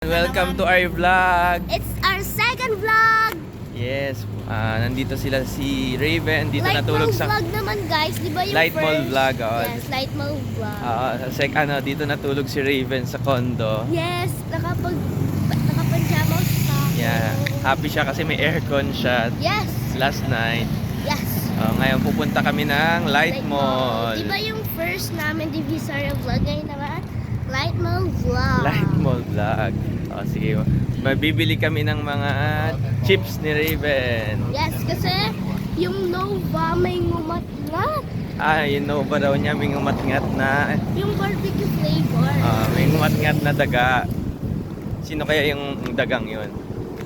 Welcome to our vlog. It's our second vlog. Yes, nandito sila si Raven. Dito Light natulog Mall sa vlog naman guys, di ba yung Light first? Mall vlog. Yes, Light Mall vlog. Dito natulog si Raven sa condo. Yes, nakapanjama sa ako. Yeah, happy siya kasi may aircon siya Yes, last night. yes. Ngayon pupunta kami ng Light Mall. Di ba yung first namin Divisoria vlog? Ngayon naman, Light Mall vlog. Light Mall vlog. Sige, mabibili kami ng mga chips ni Raven. Yes, kasi yung Nova may ngumat-ngat. Yung Nova daw niya may ngumat-ngat na Yung barbecue flavor. may ngumat-ngat na daga. Sino kaya yung dagang yun?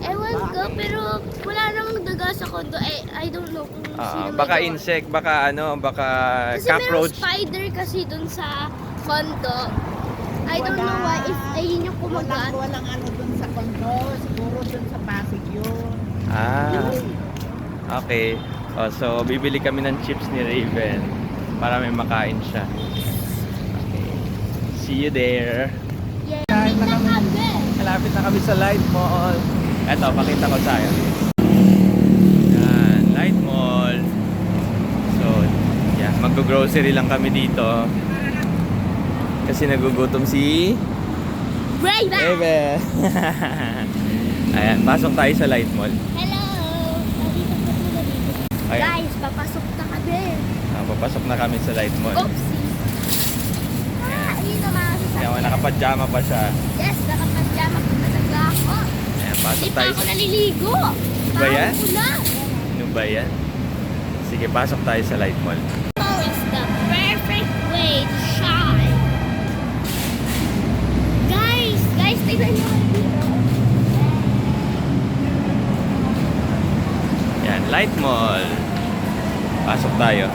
Ewan ko, pero wala namang daga sa kondo. I don't know kung sino may Baka gawa. insect, baka baka Kasi cockroach. merong spider kasi dun sa kondo. I don't know why, if ayun yung kumagat. Walang ano dun sa kondo, siguro dun sa Pasig yun. Okay. So, bibili kami ng chips ni Raven para may makain siya. Okay. See you there. Yeah, wait na kami. Malapit na kami sa Light Mall. Eto, pakita ko sa'yo. Yan, Light Mall. So, yan, mag-grocery lang kami dito. Kasi nagugutom si Raven! Raven. Ayan, pasok tayo sa Light Mall. Hello! Nandito po sila dito. Ayan. Guys, papasok na kami. Papasok na kami sa Light Mall. Oopsie! Ayun na mga Kaya sasakyan. nakapajama pa siya. Yes, nakapadyama po talaga ako. Ayan, pasok Hindi pa tayo ako sa... naliligo. Ba yan? Bago ko na. Ano ba yan? Sige, pasok tayo sa Light Mall. Mall is the perfect way to shine. Guys, tignan nyo kayo dito. Yan, Light Mall. Pasok tayo.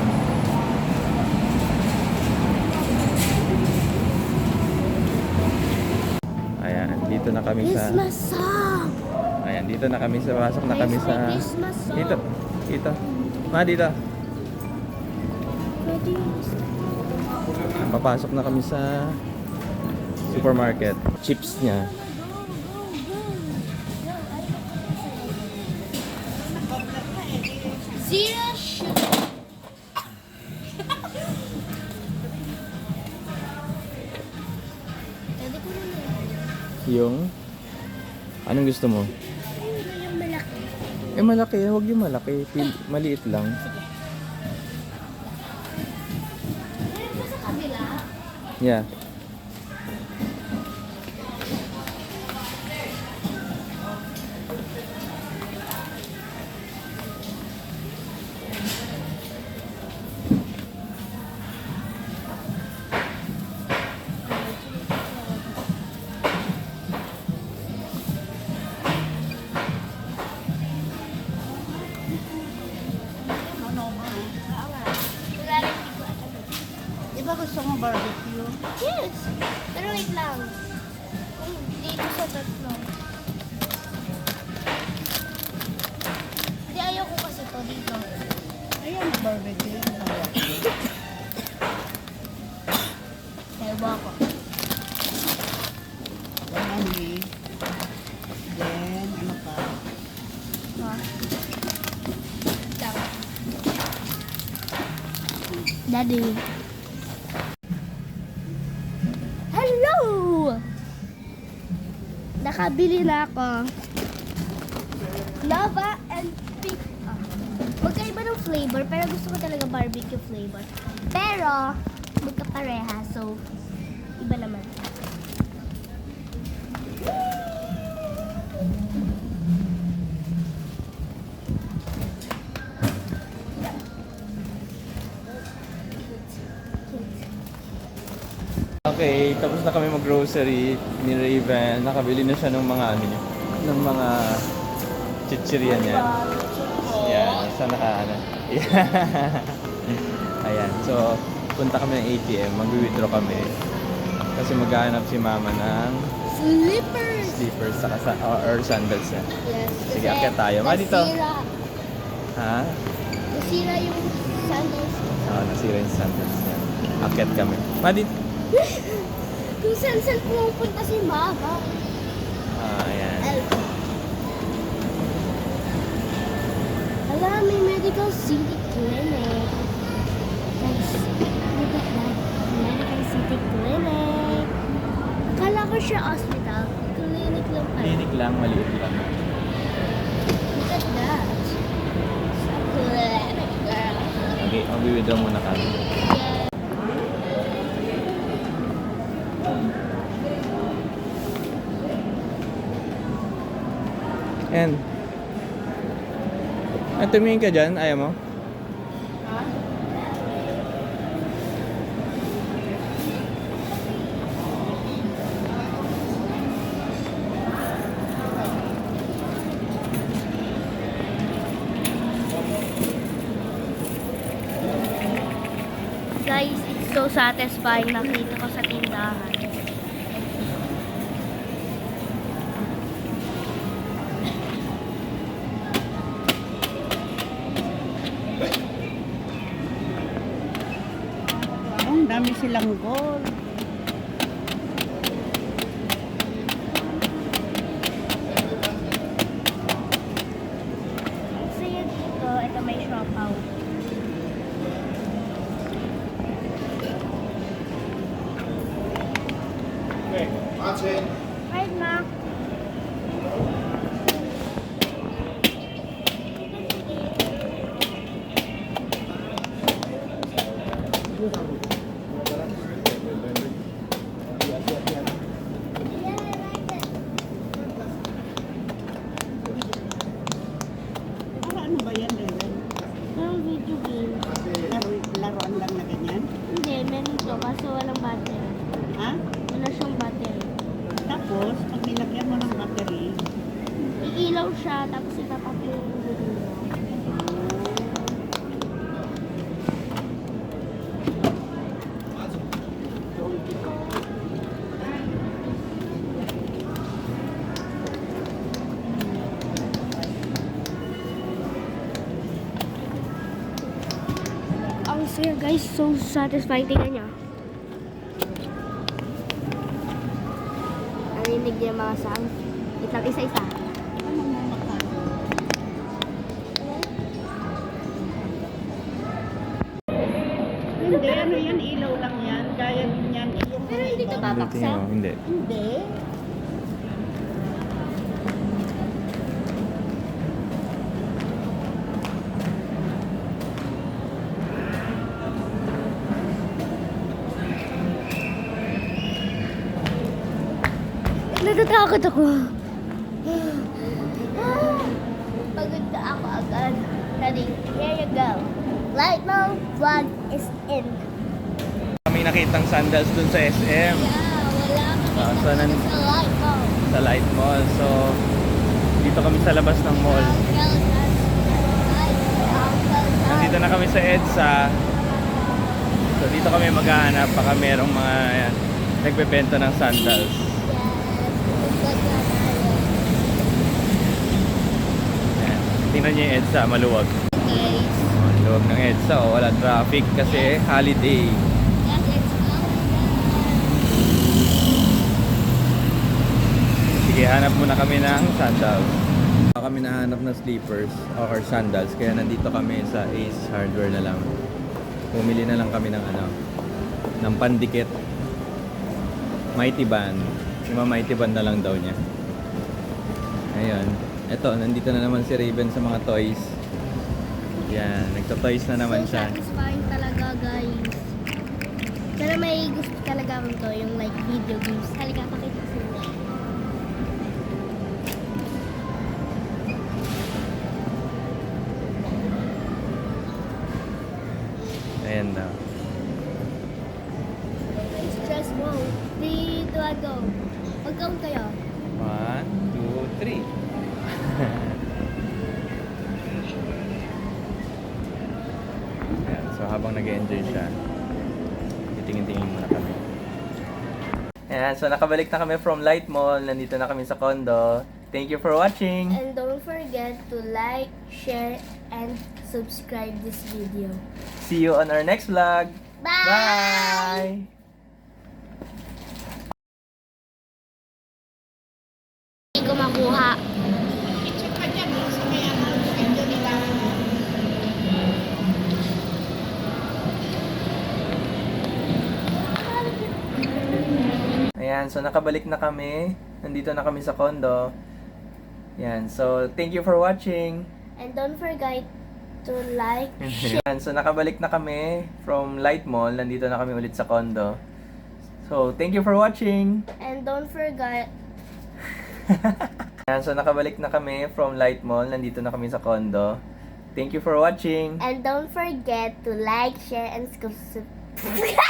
Ayan, dito na kami sa... Christmas song. Ayan, dito na kami sa... Pasok na kami Guys, sa... may Christmas song. Dito. Dito. Dito. Papasok na kami sa supermarket. Chips niya. Zero sugar. Pwede ko na yan. Yung... Anong gusto mo? Ayun, yung malaki. Malaki. Huwag yung malaki. Maliit lang. Meron pa sa kabila. Yeah. Wala rin dito. Di ba gusto mo barbecue? Yes. Pero wait lang. Dito sa tatlo. Hindi, ayoko kasi to dito. Ayan, barbecue. Ewa ko. Lemony. Then, ano pa? Ha? Daddy. Hello! Nakabili na ako. Lava and pink. Magkaiba ng flavor, pero gusto ko talaga barbecue flavor. Pero, magkapareha, so, iba naman. Okay, tapos na kami mag-grocery ni Raven. Nakabili na siya ng mga ano niya, ng mga chichirya niya. Yan, saan ano. Ayan, so punta kami ng ATM, mag-withdraw kami. Kasi maghahanap si mama ng Slippers! slippers or sandals niya. Yes. Sige, kasi akyat tayo. Ma, dito. Nasira. Ha? Nasira yung sandals. Nasira yung sandals niya. Akyat kami. Ma, dito. Kung saan-saan pumupunta si Mama. City Clinic. Guys, look at that. Medical City Clinic. Akala ko siya hospital. Clinic lang pala. Clinic lang, maliit lang. Look at that. Sa clinic, girl. Okay, mag-withdraw muna kami. Yeah. And, tumingin ka dyan, ayaw mo? Ha? Guys, it's so satisfying nakita ko sa tindahan. Ang dami silang gold. So yun dito, ito may siopaw. Right, ma. Ano ba yan, Ellen? Parang video game. Laruan lang na ganyan? Hindi, meron to kaso walang battery. Ha? Wala siyang battery. Tapos, pag nilagyan mo ng battery, Iilaw siya, tapos itapak yung video. Ang saya guys, so satisfying. Tingnan niya. Narinig niya mga sounds. Wait lang, isa-isa. ano mo makano? Hindi, ano yan, ilaw lang yan. Gaya din yan. Yung Pero hindi iba. ka babaksak? Tingin mo, hindi. Hindi. Natatakot ako. Pagod na ako agad. Ready? Here you go. Light mode vlog is in. Kami nakitang sandals dun sa SM, Yeah, wala kami Ah, so nan- sa light mode. sa Light Mall. So, dito kami sa labas ng mall. Nandito na kami sa EDSA. So, dito kami maghahanap. Baka merong mga nagbebenta ng sandals. Ayan. Tingnan niyo yung EDSA, maluwag. Guys, Oh, luwag ng EDSA. Oh, wala traffic kasi holiday. yes, let's go. Sige, hanap muna kami ng sandals. Kami nahanap ng slippers or sandals. Kaya nandito kami sa Ace Hardware na lang. Pumili na lang kami ng ng pandikit. Mighty Band. Yung mga Mighty Band na lang daw niya. Ayun. Eto, nandito na naman si Raven sa mga toys. Yan, nagto-toys na naman So siya. satisfying talaga guys. Pero may gusto talaga akong to, yung like video games. Halika, pakita ko sa inyo. Ayan daw. Stress mo. 3, 2, go. Mag-count kayo. 1, 2, 3. Ayan, so habang nag-enjoy siya, titingin-tingin muna kami. Ayan, so nakabalik na kami from Light Mall. Nandito na kami sa condo. Thank you for watching! And don't forget to like, share, and subscribe this video. See you on our next vlog! Bye! Bye! Hindi ko makuha. Picture ka dyan, sa may ano, sa nila. Yan, so nakabalik na kami. Nandito na kami sa condo. Yan, so thank you for watching. And don't forget to like, Yan, so nakabalik na kami from Light Mall. Nandito na kami ulit sa condo. So, thank you for watching. and don't forget, Yan, so nakabalik na kami from Light Mall. Nandito na kami sa condo. Thank you for watching. and don't forget to like, share, and subscribe.